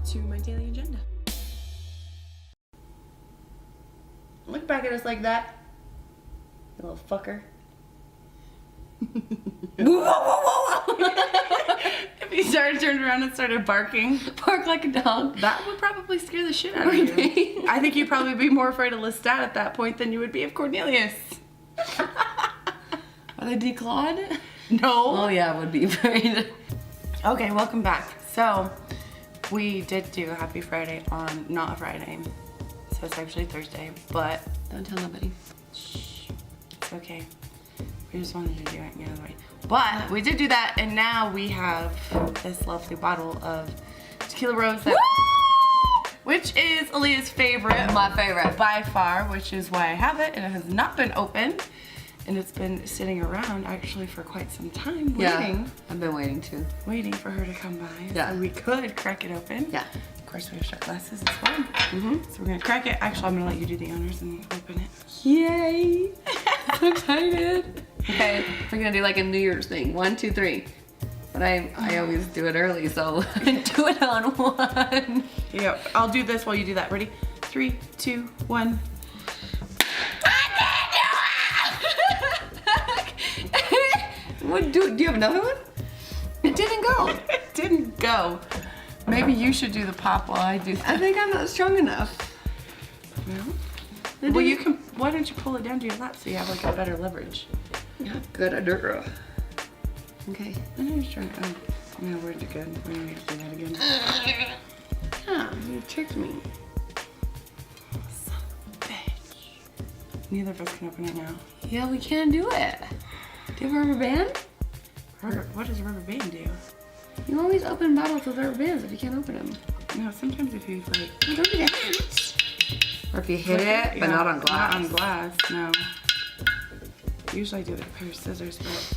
to my daily agenda. Look back at us like that, you little fucker. If he turned around and started barking, Bark like a dog. that would probably scare the shit out of you. I think you'd probably be more afraid of Lestat at that point than you would be of Cornelius. Are they declawed? No. Oh yeah, I would be afraid. Okay, welcome back. So, we did do Happy Friday on not a Friday. So it's actually Thursday, but Don't tell nobody. shh, it's okay. We just wanted to do it the other way. But we did do that, and now we have this lovely bottle of Tequila Rose, that, which is Aaliyah's favorite. My favorite. By far, which is why I have it, and it has not been opened. And it's been sitting around actually for quite some time, waiting. Yeah, I've been waiting too. Waiting for her to come by. Yeah. So we could crack it open. Yeah. Of course, we have shot glasses as well. So we're gonna crack it. Actually, I'm gonna let you do the honors and open it. Yay! I'm excited. Okay, we're gonna do like a New Year's thing. 1, 2, 3. But I always do it early, so do it on 1. Yeah, I'll do this while you do that. Ready? 3, 2, 1. What do you have another one? It didn't go. It didn't go. Maybe you should do the pop while I do that. I think I'm not strong enough. No? Well, you can. Why don't you pull it down to your lap so you have like a better leverage? Yeah, good under. Okay. I know you're trying. Oh, no, we're good. We don't need to do that again. Yeah, you tricked me. Son of a bitch. Neither of us can open it now. Yeah, we can do it. Do you have a rubber band? What does a rubber band do? You always open bottles with rubber bands if you can't open them. No, sometimes if you like. Oh, don't do that. Or if you hit it, but Yeah, not on glass. Not on glass, no. Usually I do it with a pair of scissors, but.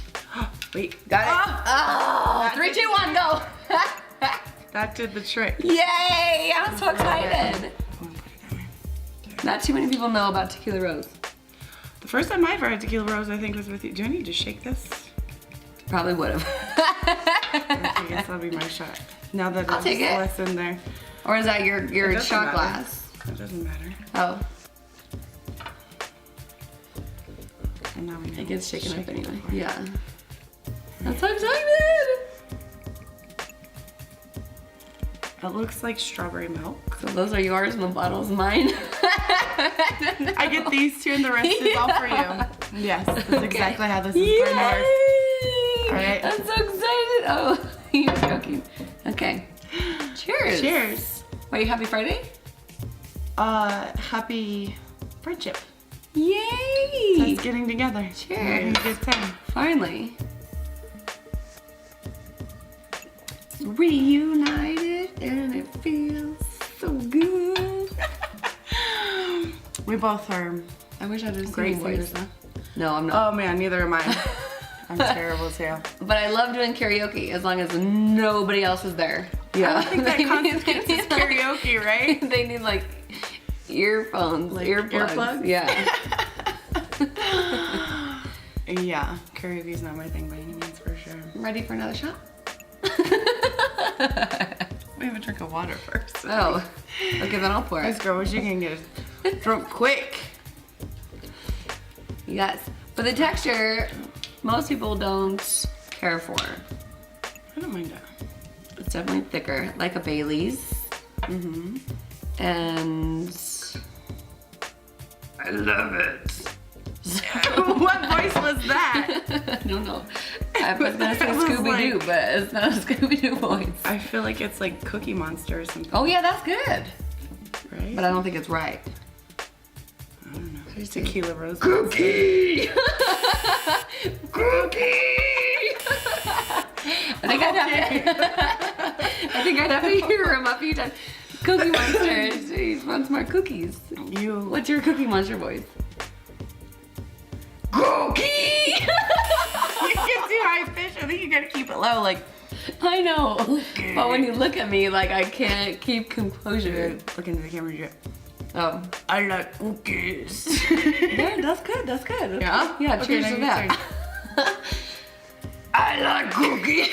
Wait. Got it. Oh, 3, 2, 1, go. That did the trick. Yay! I'm so excited. Oh, put it that way. Not too many people know about Tequila Rose. The first time I ever had Tequila Rose, I think, was with you. Do I need to shake this? Probably would have. I guess that'll be my shot. Now that I'll take it. less in there. Or is that your It doesn't shot matter. glass? It doesn't matter. Oh, And now we know. it gets shaken Shake up it anyway. before. Yeah. I'm so excited. It looks like strawberry milk. So those are yours and the bottle's mine. I get these two and the rest is all for you. Yes, that's exactly how this is going to work. All right. I'm so excited. Oh, you're joking. Okay. Cheers. Cheers. Wait, happy Friday? Happy friendship. Yay! Us getting together. Cheers. Having a good time. Finally. Reunited and it feels so good. We both are I wish I did great singing singers, voice. huh? No, I'm not. Oh man, neither am I. I'm terrible too. But I love doing karaoke as long as nobody else is there. Yeah. I think that constitutes as karaoke, right? They need like earphones, Like earplugs. earplugs? Yeah. Yeah, karaoke's not my thing by any means for sure. Ready for another shot? We have a drink of water first. Oh, okay, then I'll pour This it. girl, wish you can get it drunk quick. Yes, but the texture, most people don't care for. I don't mind that. It's definitely thicker, like a Bailey's. Mm-hmm. And I love it. What voice was that? I don't know. I was gonna say I was Scooby-Doo, like- but it's not a Scooby-Doo voice. I feel like it's like Cookie Monster or something, Oh yeah, that's good. right? But I don't think it's right. I don't know. Tequila Rose. Cookie! Cookie! I think I'd have to hear him a few times. Cookie Monster, he wants more cookies. You. What's your Cookie Monster voice? Cookie! You get too high pitch. I think you gotta keep it low. Like, I know, but when you look at me, like I can't keep composure. look into the camera. You Oh, I like cookies. yeah, that's good. That's good. Yeah? Yeah. Okay, Cheers now to your that. turn. I like cookies.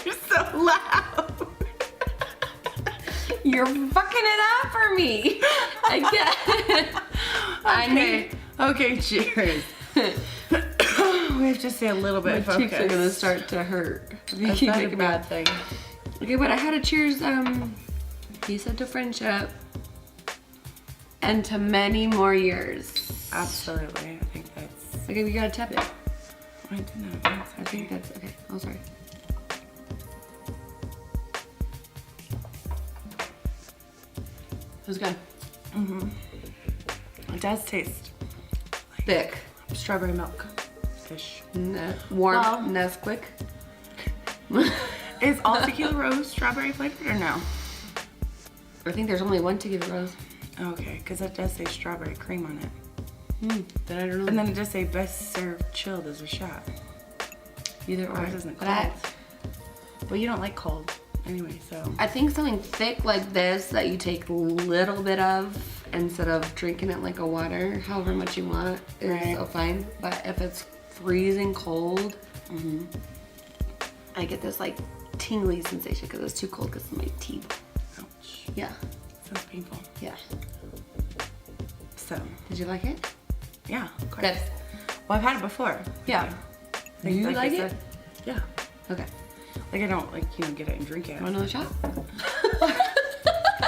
You're so loud. You're fucking it up for me. I can't. Okay, cheers. We have to stay a little bit My focused. cheeks are gonna start to hurt. That's not a bad thing. Okay, but I had to cheers. He said to friendship and to many more years. Absolutely. I think that's. Okay, we gotta tap it. I don't know. I think that's okay. Oh, sorry. It was good. It does taste Thick. strawberry milk fish. Warm. Well- Nesquik. Is all tequila rose strawberry flavored or no? I think there's only one tequila rose. Okay, because it does say strawberry cream on it. Then I don't know. And then it does say best served chilled as a shot. Either Or or. it isn't But cold. But you don't like cold anyway, so. I think something thick like this that you take a little bit of instead of drinking it like a water, however much you want, is Right. so fine. But if it's freezing cold, I get this like tingly sensation because it's too cold because of my teeth. Ouch. Yeah, Sounds painful. yeah. So, Did you like it? yeah, of course. Good. Well, I've had it before. Yeah. Like- You like I like it? said- Yeah. Okay. Like I don't like, get it and drink it. Want another shot?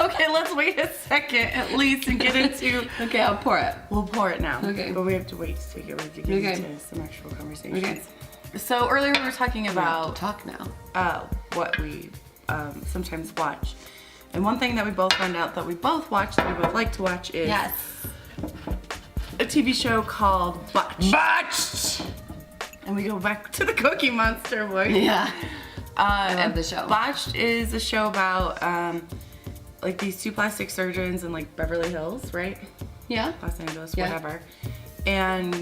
Okay, let's wait a second at least and get into. Okay, I'll pour it. We'll pour it now. Okay. But we have to wait to get ready to get Okay. into some actual conversations. Okay. So earlier we were talking about Talk now. what we sometimes watch. And one thing that we both found out that we both watch, that we both like to watch is a TV show called Botched. And we go back to the Cookie Monster voice. Yeah. I love and the show. Botched is a show about like these two plastic surgeons in like Beverly Hills, right? Yeah. Los Angeles, Yeah. whatever. And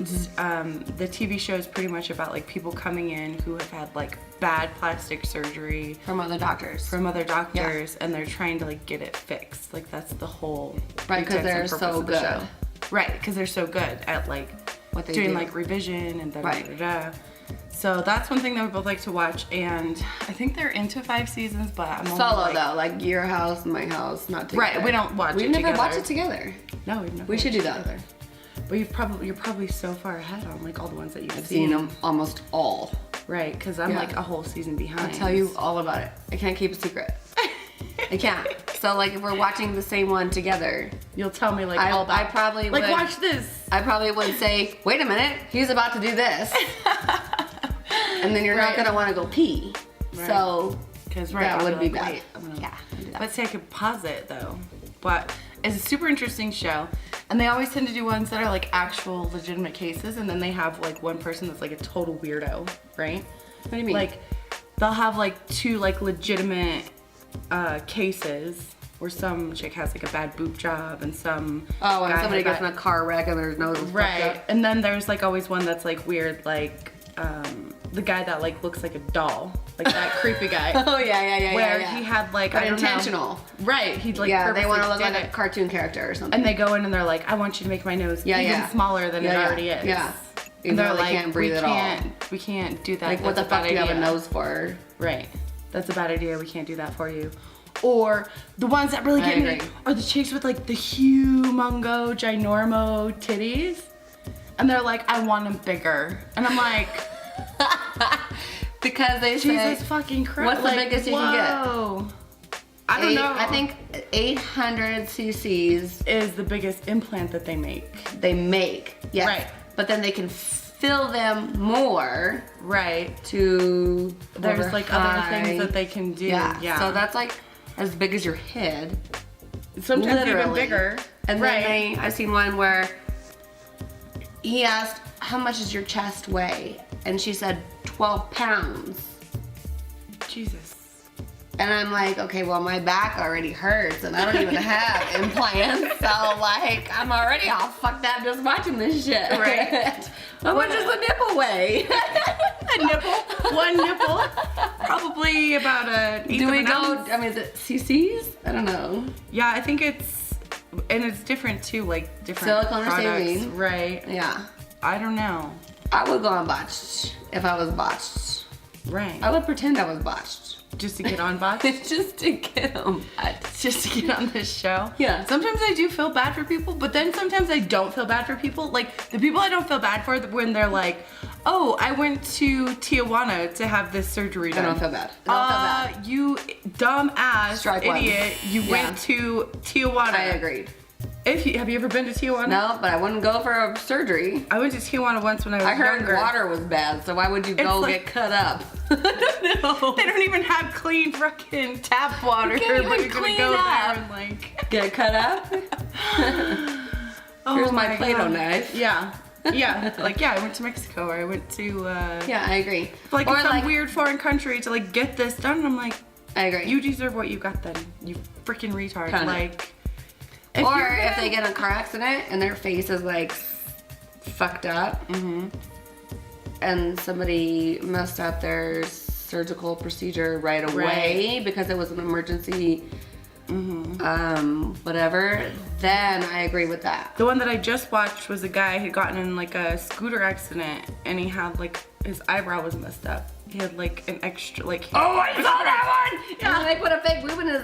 the TV show is pretty much about like people coming in who have had like bad plastic surgery From other doctors. from other doctors, and they're trying to like get it fixed. Like that's the whole Right, 'cause pretense and they're purpose so of the good. show. Right, because they're so good at like What they doing do. like revision and da da Right. da da. So that's one thing that we both like to watch, and I think they're into 5 seasons, but I'm only Solo like, though, like your house, my house, not together. Right, we don't watch We've it never together. watched it together. No, we've never. We should watched do it that. together. But you're probably so far ahead on like all the ones that you've I've seen them almost all. Right, because I'm Yeah. like a whole season behind. I'll tell you all about it. I can't keep a secret. I can't. So like if we're watching the same one together, You'll tell me like I- all about. I probably like would. watch this. I probably would say, wait a minute, he's about to do this. And then you're not Right. gonna wanna go pee. Right. So Because that I'll would be like, bad. wait, I'm gonna- Yeah, don't do that. Let's take a pause it though. But it's a super interesting show, and they always tend to do ones that are like actual legitimate cases, and then they have like one person that's like a total weirdo, right? What do you mean? Like they'll have like 2 like legitimate cases where some chick has like a bad boob job and some oh, when guy somebody has gets in a car wreck and their nose is fucked right, up. and then there's like always one that's like weird, like the guy that like looks like a doll, like that creepy guy. Oh yeah. Where yeah. he had like But I don't know. intentional. Right, he'd like Yeah, they want to purposely look like did a it. cartoon character or something. And they go in and they're like, I want you to make my nose even smaller than it already is. Yeah. And Even they're though they like, can't breathe at all. we can't do that. Like what That's the a fuck bad do you have a idea." nose for? Right. That's a bad idea. We can't do that for you. Or the ones that really I get me agree. are the chicks with like the humongo, ginormo titties. And they're like, I want them bigger. And I'm like, Because they say Jesus fucking Christ. what's the biggest you can get? Whoa. I don't know. I think 800 cc's is the biggest implant that they make. they make. Yes. Right. But then they can fill them more Right. to There's over like other high. things that they can do. Yeah. So that's like as big as your head. sometimes even literally. bigger. And right. then I've seen one where he asked, how much does your chest weigh? And she said 12 pounds. Jesus. And I'm like, okay, well, my back already hurts and I don't even have implants. So, like, I'm already all fucked up just watching this shit. Right. How much does the nipple weigh? A nipple. One nipple. Probably about an eighth Do of we an go, ounce. I mean, is it cc's? I don't know. Yeah, I think it's, and it's different too, like different Silicone or products. saline. Right. Yeah. I don't know. I would go on Botched if I was Botched. Right. I would pretend I was botched. Just to get on Botched? Just to get on Botched. Just to get on this show? Yeah. Sometimes I do feel bad for people, but then sometimes I don't feel bad for people. Like, the people I don't feel bad for when they're like, oh, I went to Tijuana to have this surgery done. I don't feel bad. I don't feel bad. You dumb ass Strike one. idiot. You went to Tijuana. I agreed. Have you ever been to Tijuana? No, but I wouldn't go for a surgery. I went to Tijuana once when I was I heard younger. water was bad, so why would you go like- get cut up? I don't know. They don't even have clean fucking tap water. You can't but even you're gonna clean go up. there and like Get cut up? oh Here's my Play-Doh God. knife. Yeah. Yeah. Like I went to Mexico or I went to Yeah, I agree. like Or some like- weird foreign country to like get this done. And I'm like, I agree. you deserve what you got then. You freaking retard. Kinda. Like If they get in a car accident and their face is like fucked up and somebody messed up their surgical procedure right away because it was an emergency whatever, then I agree with that. the one that I just watched was a guy who had gotten in like a scooter accident and he had like his eyebrow was messed up. He had like an extra like Oh, I saw that one! Yeah. And then they put a fake boob in his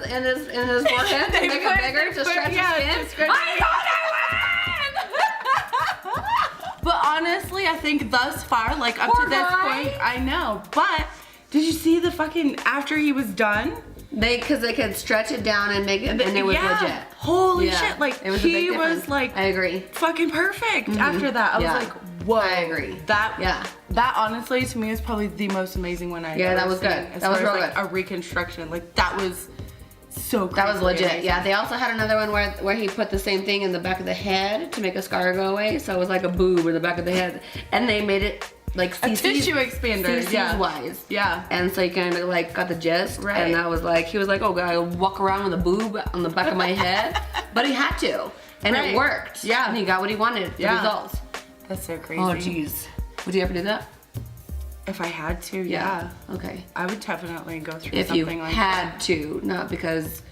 forehead to make it bigger to stretch his skin. I saw that one! But honestly, I think thus far, like up Poor to this guy. point, I know. But did you see the fucking after he was done? Because they could stretch it down and make it, and it was Yeah. legit. Holy Yeah. shit! Like It was a big he difference. was like I agree. fucking perfect after that. I Yeah. was like, whoa. I agree. That honestly to me is probably the most amazing one I Yeah, that was good. That was real like good. a reconstruction. Like that was so crazy. That was legit. amazing. Yeah, they also had another one where he put the same thing in the back of the head to make a scar go away. So it was like a boob in the back of the head, and they made it like A CC's, tissue expander. CC's Yeah. wise. Yeah. And so you kind of like got the gist, Right. and that was like he was like, oh, I walk around with a boob on the back of my head, but he had to, and Right. it worked. Yeah. and he got what he wanted. The Yeah. results. That's so crazy. Oh, jeez. Would you ever do that? If I had to, yeah. Okay. I would definitely go through If you something like had that. to, not because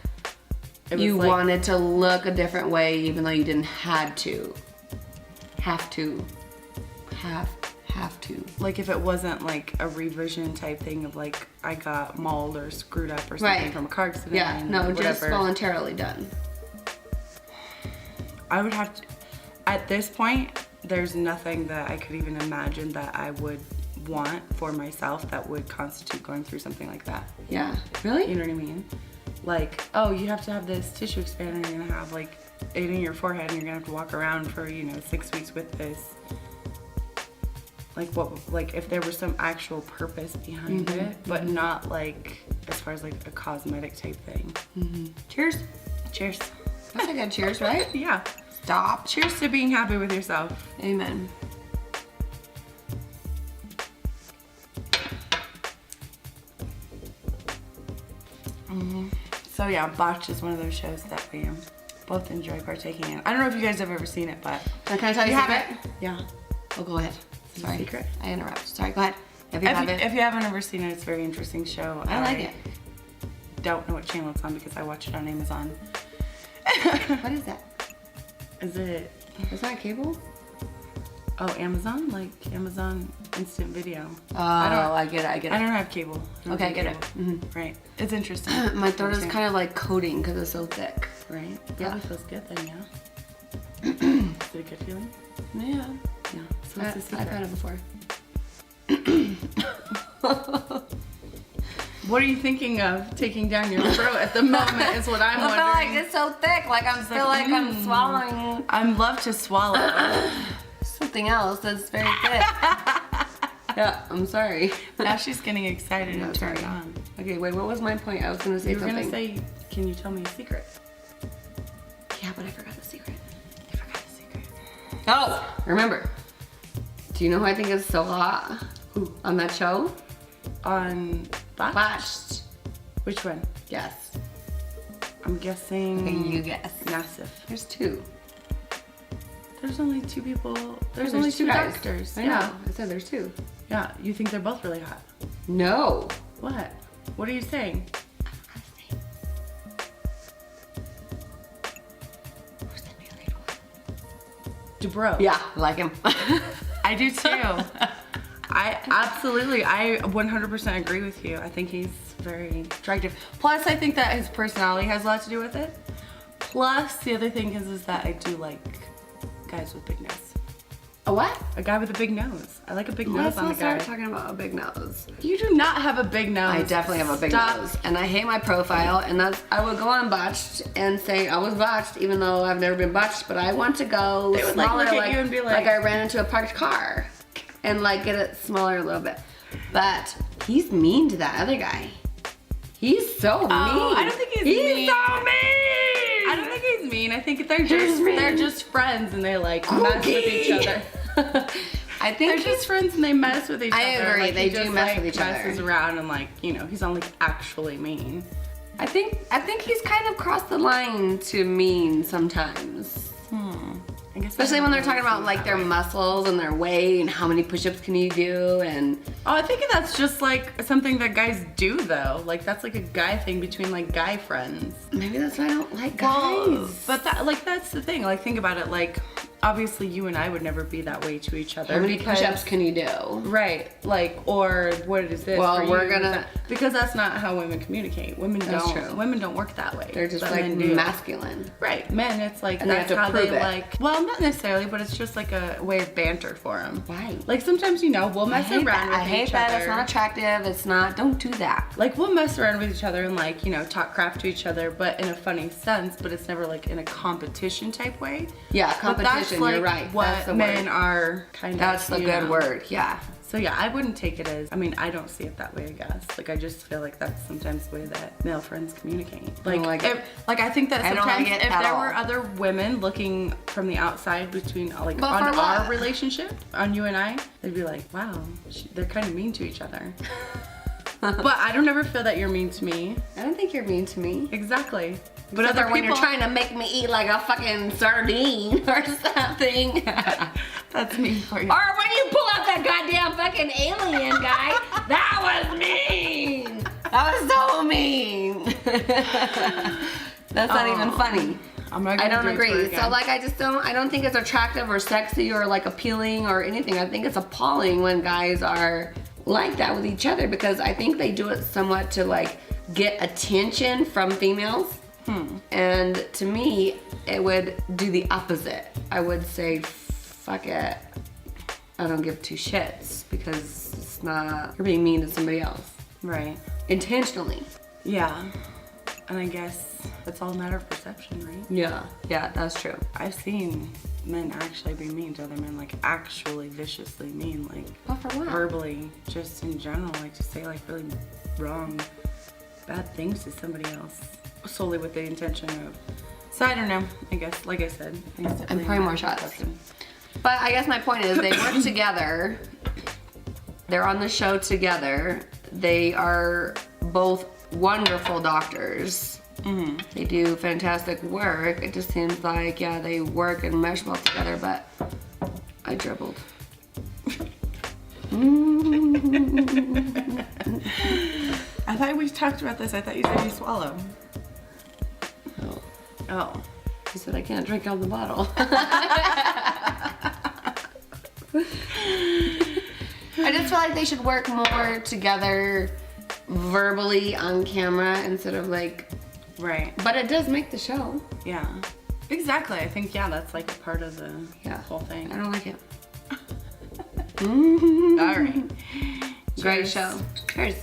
It was you like- wanted to look a different way, even though you didn't have to. Have to. Have to. Like if it wasn't like a revision type thing of like I got mauled or screwed up or something Right. from a car accident. Yeah, and no, just whatever. voluntarily done. I would have to, at this point, there's nothing that I could even imagine that I would want for myself that would constitute going through something like that. Yeah. Really? You know what I mean? Like, oh, you have to have this tissue expander, you're gonna have like it in your forehead and you're gonna have to walk around for, 6 weeks with this. Like like if there was some actual purpose behind it, but not like as far as like a cosmetic type thing. Cheers. Cheers. That's a good cheers, right? Yeah. Stop. Cheers to being happy with yourself. Amen. So yeah, Botched is one of those shows that we both enjoy partaking in. I don't know if you guys have ever seen it, but Can I tell you a secret? Yeah. Oh, go ahead. a Sorry. secret? I interrupt. Sorry, go ahead. If you have it. If you haven't ever seen it, it's a very interesting show. I like it. Don't know what channel it's on because I watch it on Amazon. What is that? Is it? Is that cable? Oh, Amazon? Like Amazon Instant Video. Oh, I get it. I don't have cable. I don't Okay, I have get it. cable. Right. It's interesting. My throat is kind of like coating because it's so thick. Right? Yeah. Probably feels good then, yeah. Is it a good feeling? Yeah. Yeah. So what's the secret? I've had it before. What are you thinking of taking down your throat at the moment is what I'm I feel wondering. like it's so thick. Like I feel like I'm swallowing I'd love to swallow. something else that's very thick. Yeah, I'm sorry. Now she's getting excited and turned sorry. on. Okay, wait, what was my point? I was gonna say You were something. gonna say, can you tell me a secret? Yeah, but I forgot the secret. I forgot the secret. Oh, remember. Do you know who I think is so hot? Who? On that show? On Botched? Botched. Which one? Yes. I'm guessing. Okay, you guess. Nassif. There's two. There's only two people. There's There's only two two guys. doctors. I Yeah. know. I said there's two. Yeah. You think they're both really hot? No. What? What are you saying? Who's the married one? Dubrow. Yeah, I like him. I do too. I 100% agree with you. I think he's very attractive. Plus, I think that his personality has a lot to do with it. Plus, the other thing is that I do like guys with big nose. A what? A guy with a big nose. I like a big nose Let's on a not guy. start talking about a big nose. You do not have a big nose. I definitely have a big Stop. nose, and I hate my profile. And I would go on Botched and say I was botched, even though I've never been botched. But I want to go They would, smaller, like, look at you and be like- I ran into a parked car, and like get it smaller a little bit. But he's mean to that other guy. He's so mean. I don't think he's mean. He's so mean. I don't think he's mean. I think they're just friends and they like mess with each other. I think They're just friends and they mess with each other. I agree, Like, they he do just, mess like, with each other. messes around and like, you know, he's not like actually mean. I think he's kind of crossed the line to mean sometimes. I guess Especially when they're talking about like their muscles and their weight and how many push-ups can you do and Oh, I think that's just like something that guys do though. Like that's like a guy thing between like guy friends. maybe that's why I don't like guys. Well, but that's the thing. Like think about it. Like obviously you and I would never be that way to each other. How many because- push-ups can you do? Right. Like or what is this? Well, for we're you? gonna- because that's not how women communicate. Women That's don't. true. Women don't work that way. They're just but like men do. masculine. Right, men, it's like And they that's have to how prove they it. like. Well, not necessarily, but it's just like a way of banter for them. Right. Like sometimes you know we'll mess around with I hate each that. other. It's not attractive. It's not. Don't do that. Like we'll mess around with each other and like you know talk crap to each other, but in a funny sense. But it's never like in a competition type way. Yeah, But that's competition. like You're right. what That's the men word. are kind of. That's the you good know. word. Yeah. So yeah, I wouldn't take it as. I mean, I don't see it that way. I guess. Like I just feel like that's sometimes the way that male friends communicate. Like, like it. like I think that I don't sometimes like it if at there all. were other women looking from the outside between like But on for our what? relationship, on you and I, they'd be like, wow, they're kind of mean to each other. But I don't ever feel that you're mean to me. I don't think you're mean to me. Exactly. But Except other for when people, you're trying to make me eat like a fucking sardine or something. that's mean for you. Or when you pull out that goddamn fucking alien guy, that was mean. That was so mean. That's not even funny. I'm not I gonna don't do it to her agree. again. So like I don't think it's attractive or sexy or like appealing or anything. I think it's appalling when guys are like that with each other because I think they do it somewhat to like get attention from females. And to me, it would do the opposite. I would say, fuck it. I don't give two shits because it's not, you're being mean to somebody else. Right. Intentionally. Yeah. And I guess it's all a matter of perception, right? Yeah, that's true. I've seen men actually be mean to other men, like actually viciously mean, like But for what? verbally, just in general, like to say like really wrong, bad things to somebody else, solely with the intention of. So I don't know. I guess, like I said, I think it's definitely pouring a more matter of shots. perception. But I guess my point is they work together. They're on the show together. They are both wonderful doctors. Mm-hmm. They do fantastic work. It just seems like, yeah, they work and mesh well together, but I dribbled. I thought we talked about this. I thought you said you swallow. Oh, Oh. he said I can't drink out of the bottle. I just feel like they should work more together verbally on camera instead of like, Right. but it does make the show. Yeah. Exactly. I think, yeah, that's like a part of the whole thing. I don't like it. All right. Great Cheers. show. Cheers.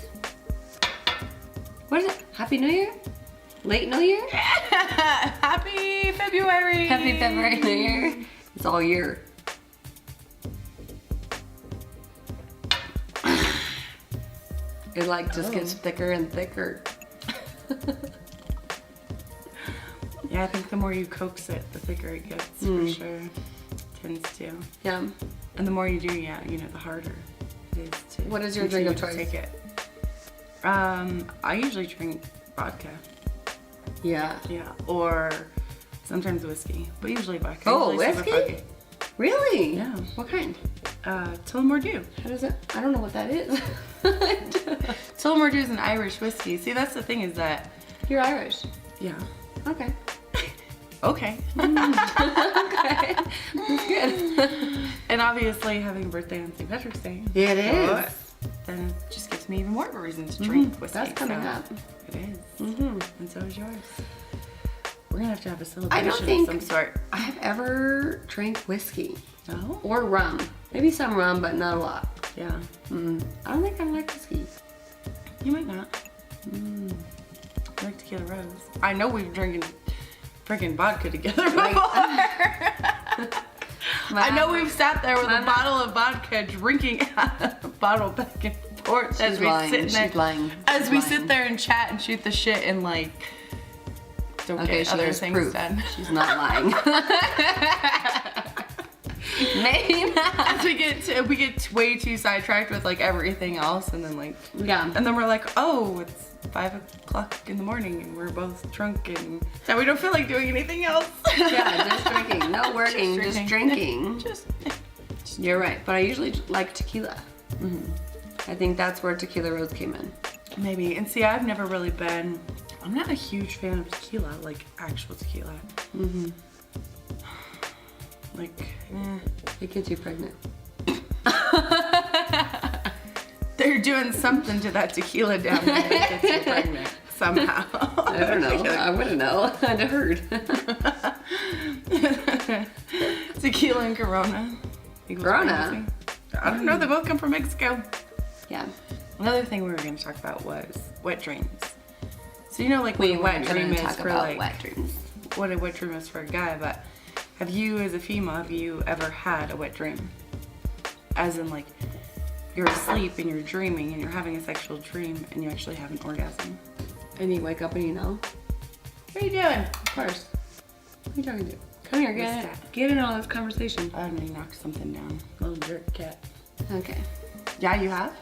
What is it? Happy New Year? Late New Year? Happy February. Happy February New Year. It's all year. It like just gets thicker and thicker. Yeah, I think the more you coax it, the thicker it gets, for sure. Tends to. Yeah. And the more you do, yeah, you know, the harder it is to. What is your drink of continue to choice? Take it. I usually drink vodka. Yeah. Yeah, or sometimes whiskey, but usually vodka. Oh, Usually super whiskey? foggy. Really? Yeah. What kind? Tullamore How does it? I don't know what that is. Tullamore is an Irish whiskey. See, that's the thing is that, You're Irish. yeah. Okay. Okay. Okay. That's good. And obviously having a birthday on St. Patrick's Day. Yeah, it is. Then it just gives me even more of a reason to drink whiskey. That's coming up. It is. Mm-hmm. And so is yours. We're gonna have a I celebration don't think of some sort. I have ever drank whiskey No? or rum. Maybe some rum, but not a lot. Yeah. I don't think I like whiskey. You might not. I like Tequila Rose. I know we've drinking freaking vodka together before. I know we've sat there with a bottle of vodka drinking a bottle back and forth as we sit there. She's lying. As we sit there and chat and shoot the shit and like don't get other things proof. done. She's not lying. Maybe not. As we get way too sidetracked with like everything else, and then like Yeah. and then we're like, oh, it's 5 o'clock in the morning and we're both drunk and so we don't feel like doing anything else. Yeah, just drinking. No working, just drinking. Just You're right, but I usually like tequila. I think that's where Tequila Rose came in. maybe. And see, I'm not a huge fan of tequila, like actual tequila. Like, It gets you pregnant. they're doing something to that tequila down there that gets you pregnant somehow. I don't know. I wouldn't know. I'd heard. Tequila and Corona. Corona? Pregnancy. I don't know. They both come from Mexico. Yeah. Another thing we were going to talk about was wet dreams. So you know, like We what a weren't wet going dream to is talk for about like wet dreams. what a wet dream is for a guy, but have you, as a female, have you ever had a wet dream? As in, like, you're asleep and you're dreaming and you're having a sexual dream and you actually have an orgasm. And you wake up and you know. What are you doing? Of course. What are you talking to? Come here, get in on this conversation. I don't know, you knocked something down. Little jerk cat. Okay. Yeah, you have?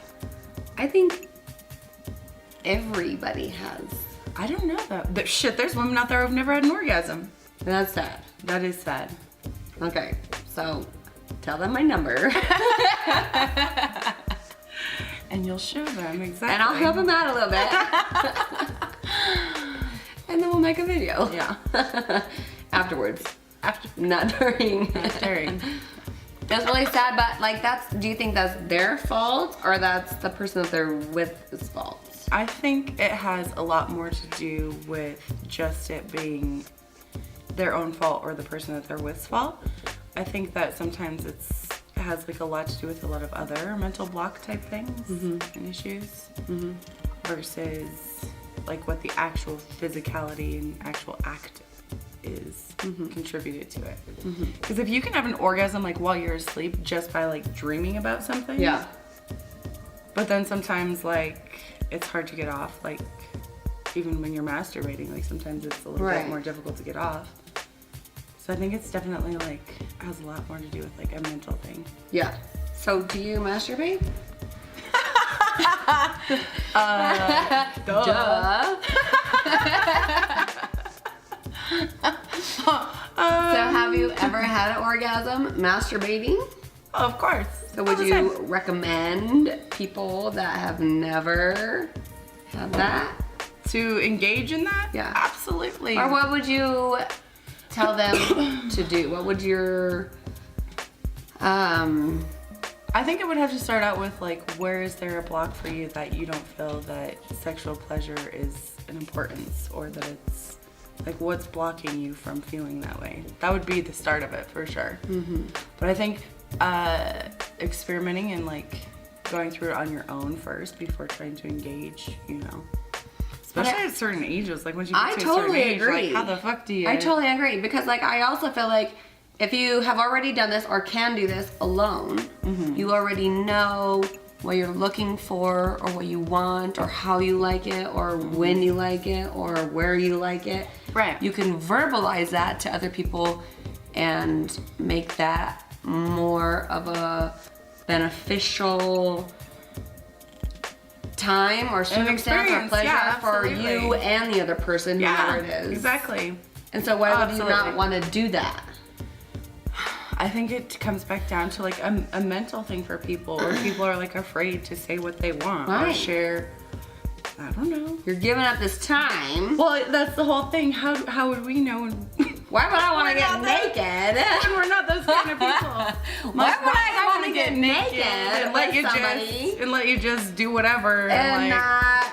I think everybody has. I don't know that. Shit, there's women out there who've never had an orgasm. That's sad. That is sad. Okay, so tell them my number. And you'll show them exactly. And I'll help them out a little bit. And then we'll make a video. Yeah. Afterwards. Not during. Not during. That's really sad, but like do you think that's their fault or that's the person that they're with's fault? I think it has a lot more to do with just it being their own fault or the person that they're with's fault. I think that sometimes it has like a lot to do with a lot of other mental block type things and issues versus like what the actual physicality and actual act is contributed to it. Because if you can have an orgasm like while you're asleep just by like dreaming about something, Yeah. but then sometimes like it's hard to get off, like even when you're masturbating, like sometimes it's a little bit more difficult to get off. So I think it's definitely like has a lot more to do with like a mental thing. Yeah. So do you masturbate? Duh. So have you ever had an orgasm masturbating? Oh, of course. So would All the you time. recommend people that have never had that? To engage in that? Yeah. Absolutely. Or what would you tell them to do? What would your I think it would have to start out with like, where is there a block for you that you don't feel that sexual pleasure is an importance, or that it's like what's blocking you from feeling that way? That would be the start of it for sure. But I think experimenting and like going through it on your own first before trying to engage, you know. Especially at certain ages, like once you get to a certain age, like how the fuck do you? I totally agree, because like I also feel like if you have already done this or can do this alone, you already know what you're looking for or what you want or how you like it or when you like it or where you like it. Right. You can verbalize that to other people and make that more of a beneficial time or circumstance or pleasure for you and the other person, whoever it is. Exactly. And so why would you not want to do that? I think it comes back down to like a mental thing for people, or people are like afraid to say what they want or share. I don't know. You're giving up this time. Well, that's the whole thing. How would we know Why would I want to get naked? We're not those kind of people. Why would I want to get naked and with let you just do whatever and like, not?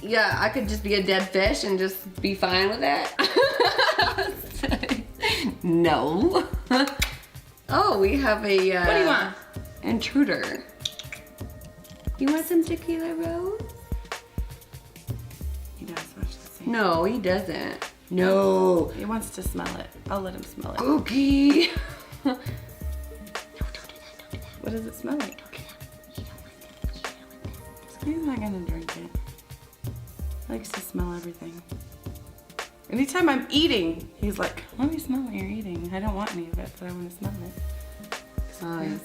Yeah, I could just be a dead fish and just be fine with it. No. Oh, we have a. What do you want? Intruder. You want some tequila, Rose? He does much the same. No, he doesn't. No. He wants to smell it. I'll let him smell it. Cookie. No, don't do that. What does it smell like? He's not gonna drink it. He likes to smell everything. Anytime I'm eating, he's like, let me smell what you're eating. I don't want any of it, but I want to smell it.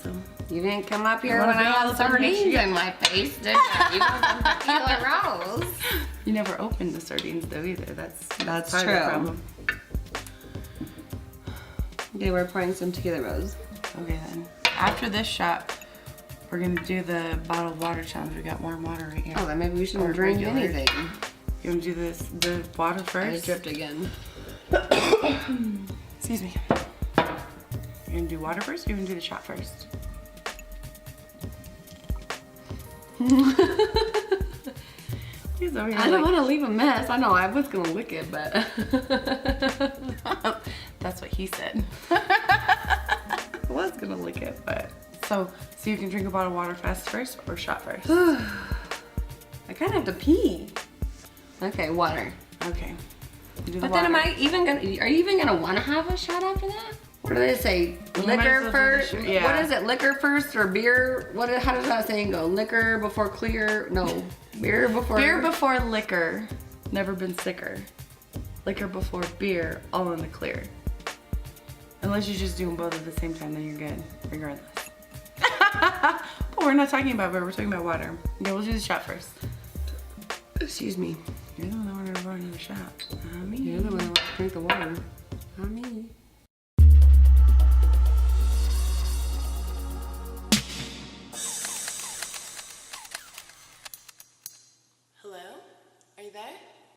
So, You didn't come up here I when wanna I be all had the time sardines next to in my face, did you? You want some tequila Rose? you never opened the sardines though either. That's part of the true. problem. Okay, we're pouring some tequila Rose. Okay then. After this shot, we're gonna do the bottled water challenge. We got warm water right here. Oh, then maybe we shouldn't Or drink regular. anything. You wanna do the water I first? dripped again. Excuse me. You're gonna do water first or you're gonna do the shot first? He's over here I don't like, want to leave a mess. I know I was gonna lick it, but that's what he said. I was gonna lick it, but. So you can drink a bottle of water fast first or shot first? I kind of have to pee. Okay, water. Okay. You do the But then water. are you even gonna want to have a shot after that? What do they say? You might as Liquor well do first? the shot. Yeah. What is it? Liquor first or beer? How does that saying go? Liquor before clear? No. Beer before... Beer before liquor. Never been sicker. Liquor before beer. All in the clear. Unless you just do them both at the same time, then you're good. Regardless. But we're not talking about beer. We're talking about water. Okay, we'll do the shot first. Excuse me. You're the one that wanted to pour another shot. Not me. You're the one that wants to drink the water. Not me.